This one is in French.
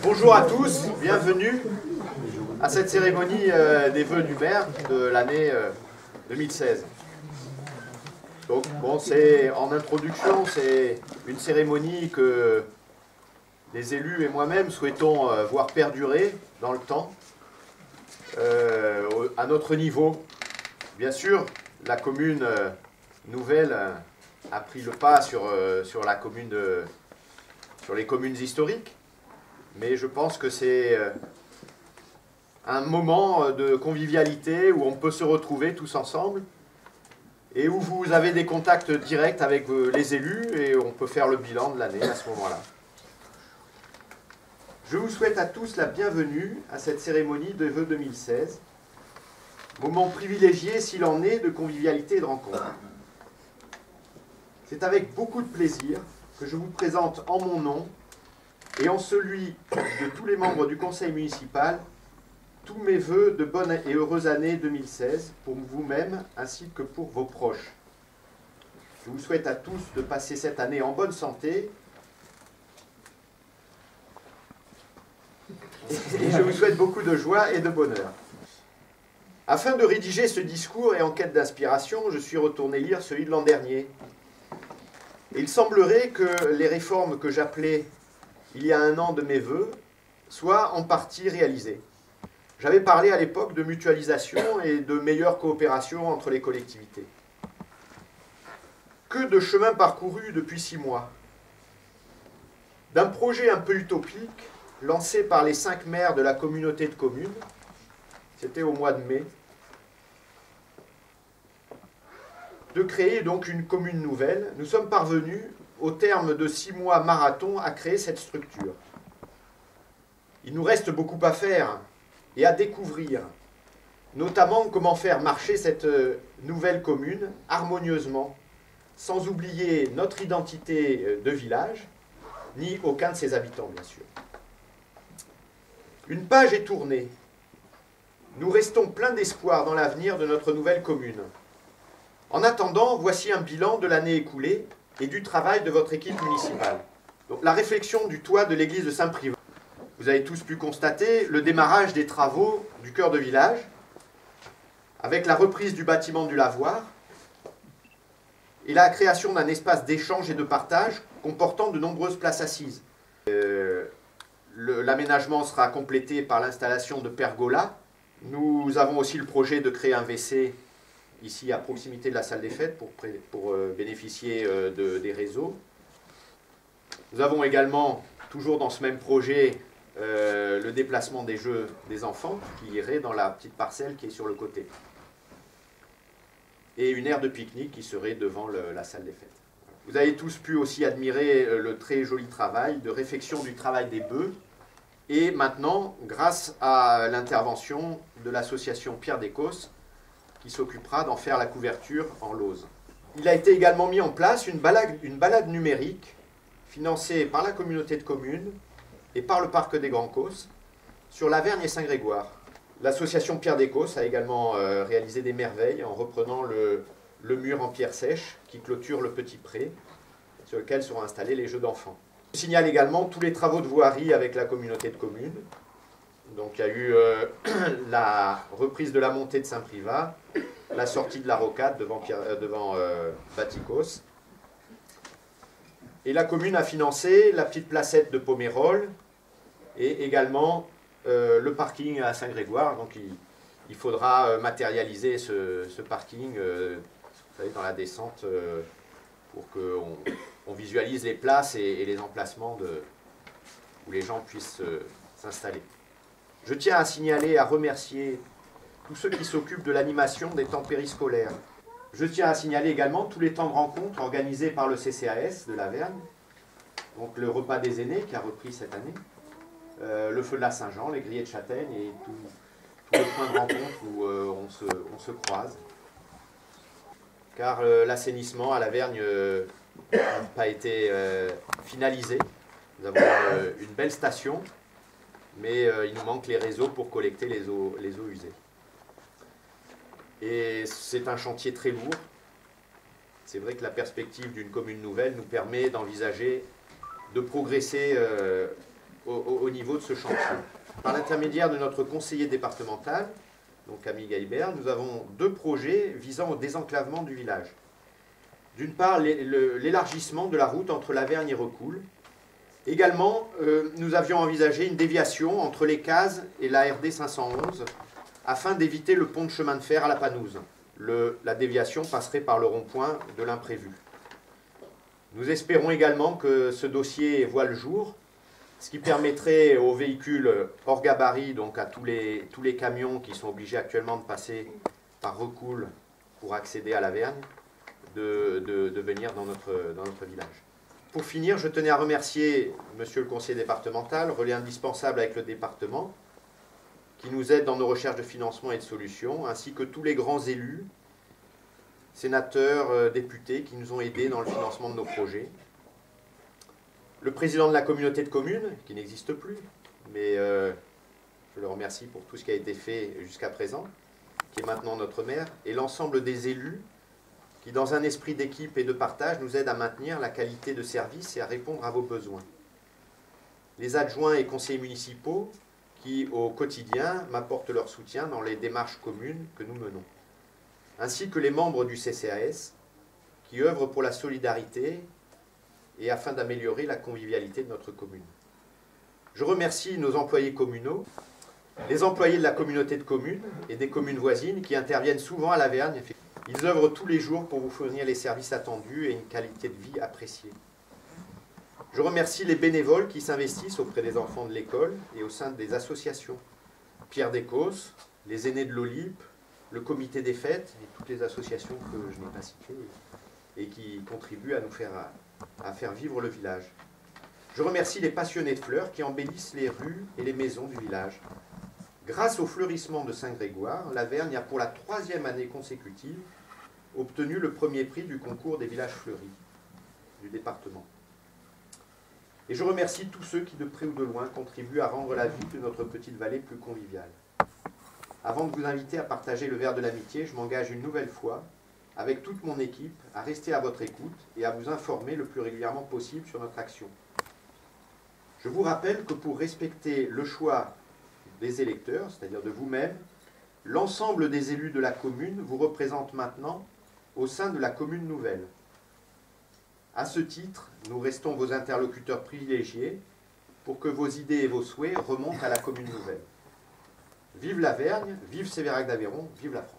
Bonjour à tous, bienvenue à cette cérémonie des vœux du maire de l'année 2016. Donc bon, c'est en introduction, c'est une cérémonie que les élus et moi-même souhaitons voir perdurer dans le temps, à notre niveau. Bien sûr, la commune nouvelle a pris le pas sur les communes historiques, mais je pense que c'est un moment de convivialité où on peut se retrouver tous ensemble et où vous avez des contacts directs avec les élus et on peut faire le bilan de l'année à ce moment-là. Je vous souhaite à tous la bienvenue à cette cérémonie de vœux 2016, moment privilégié s'il en est de convivialité et de rencontre. C'est avec beaucoup de plaisir que je vous présente en mon nom et en celui de tous les membres du conseil municipal tous mes vœux de bonne et heureuse année 2016 pour vous-même ainsi que pour vos proches. Je vous souhaite à tous de passer cette année en bonne santé et je vous souhaite beaucoup de joie et de bonheur. Afin de rédiger ce discours et en quête d'inspiration, je suis retourné lire celui de l'an dernier. Et il semblerait que les réformes que j'appelais il y a un an de mes vœux soient en partie réalisées. J'avais parlé à l'époque de mutualisation et de meilleure coopération entre les collectivités. Que de chemin parcouru depuis 6 mois. D'un projet un peu utopique, lancé par les 5 maires de la communauté de communes, c'était au mois de mai, de créer donc une commune nouvelle, nous sommes parvenus, au terme de 6 mois marathon, à créer cette structure. Il nous reste beaucoup à faire et à découvrir, notamment comment faire marcher cette nouvelle commune harmonieusement, sans oublier notre identité de village, ni aucun de ses habitants, bien sûr. Une page est tournée. Nous restons pleins d'espoir dans l'avenir de notre nouvelle commune. En attendant, voici un bilan de l'année écoulée et du travail de votre équipe municipale. Donc, la réfection du toit de l'église de Saint-Privat. Vous avez tous pu constater le démarrage des travaux du cœur de village, avec la reprise du bâtiment du lavoir et la création d'un espace d'échange et de partage comportant de nombreuses places assises. L'aménagement sera complété par l'installation de pergolas. Nous avons aussi le projet de créer un WC ici à proximité de la salle des fêtes pour bénéficier des réseaux. Nous avons également, toujours dans ce même projet, le déplacement des jeux des enfants qui irait dans la petite parcelle qui est sur le côté. Et une aire de pique-nique qui serait devant la salle des fêtes. Vous avez tous pu aussi admirer le très joli travail de réfection du travail des bœufs. Et maintenant, grâce à l'intervention de l'association Pierre d'Écosse, qui s'occupera d'en faire la couverture en lauze. Il a été également mis en place une balade numérique financée par la communauté de communes et par le parc des Grands Causses sur l'Avergne et Saint-Grégoire. L'association Pierre d'Écosse a également réalisé des merveilles en reprenant le mur en pierre sèche qui clôture le petit pré sur lequel seront installés les jeux d'enfants. Je signale également tous les travaux de voirie avec la communauté de communes. Donc il y a eu la reprise de la montée de Saint-Privat, la sortie de la rocade devant Baticos. Et la commune a financé la petite placette de Pomerol et également le parking à Saint-Grégoire. Donc il faudra matérialiser ce parking vous savez, dans la descente pour qu'on visualise les places et les emplacements où les gens puissent s'installer. Je tiens à signaler et à remercier tous ceux qui s'occupent de l'animation des temps périscolaires. Je tiens à signaler également tous les temps de rencontre organisés par le CCAS de l'Avergne, donc le repas des aînés qui a repris cette année, le feu de la Saint-Jean, les grillets de châtaigne et tous les points de rencontre où on se croise. Car l'assainissement à l'Avergne n'a pas été finalisé. Nous avons une belle station, mais il nous manque les réseaux pour collecter les eaux usées. Et c'est un chantier très lourd. C'est vrai que la perspective d'une commune nouvelle nous permet d'envisager de progresser au niveau de ce chantier. Par l'intermédiaire de notre conseiller départemental, donc Camille Gaillebert, nous avons 2 projets visant au désenclavement du village. D'une part, l'élargissement de la route entre Lavergne et Recoul. Également, nous avions envisagé une déviation entre les Cases et la RD 511 afin d'éviter le pont de chemin de fer à la Panouse. La déviation passerait par le rond-point de l'imprévu. Nous espérons également que ce dossier voit le jour, ce qui permettrait aux véhicules hors gabarit, donc à tous les camions qui sont obligés actuellement de passer par Recoul pour accéder à Lavergne, de venir dans notre village. Pour finir, je tenais à remercier Monsieur le conseiller départemental, relais indispensable avec le département, qui nous aide dans nos recherches de financement et de solutions, ainsi que tous les grands élus, sénateurs, députés, qui nous ont aidés dans le financement de nos projets. Le président de la communauté de communes, qui n'existe plus, mais je le remercie pour tout ce qui a été fait jusqu'à présent, qui est maintenant notre maire, et l'ensemble des élus qui, dans un esprit d'équipe et de partage, nous aident à maintenir la qualité de service et à répondre à vos besoins. Les adjoints et conseillers municipaux qui, au quotidien, m'apportent leur soutien dans les démarches communes que nous menons, ainsi que les membres du CCAS qui œuvrent pour la solidarité et afin d'améliorer la convivialité de notre commune. Je remercie nos employés communaux, les employés de la communauté de communes et des communes voisines qui interviennent souvent à Lavergne. Ils œuvrent tous les jours pour vous fournir les services attendus et une qualité de vie appréciée. Je remercie les bénévoles qui s'investissent auprès des enfants de l'école et au sein des associations. Pierre Descosses, les aînés de l'Olympe, le comité des fêtes et toutes les associations que je n'ai pas citées et qui contribuent à nous faire vivre le village. Je remercie les passionnés de fleurs qui embellissent les rues et les maisons du village. Grâce au fleurissement de Saint-Grégoire, Lavergne a pour la 3e année consécutive obtenu le premier prix du concours des villages fleuris du département. Et je remercie tous ceux qui, de près ou de loin, contribuent à rendre la vie de notre petite vallée plus conviviale. Avant de vous inviter à partager le verre de l'amitié, je m'engage une nouvelle fois, avec toute mon équipe, à rester à votre écoute et à vous informer le plus régulièrement possible sur notre action. Je vous rappelle que pour respecter le choix des électeurs, c'est-à-dire de vous-même, l'ensemble des élus de la commune vous représente maintenant au sein de la commune nouvelle. À ce titre, nous restons vos interlocuteurs privilégiés pour que vos idées et vos souhaits remontent à la commune nouvelle. Vive Lavergne, vive Sévérac d'Aveyron, vive la France.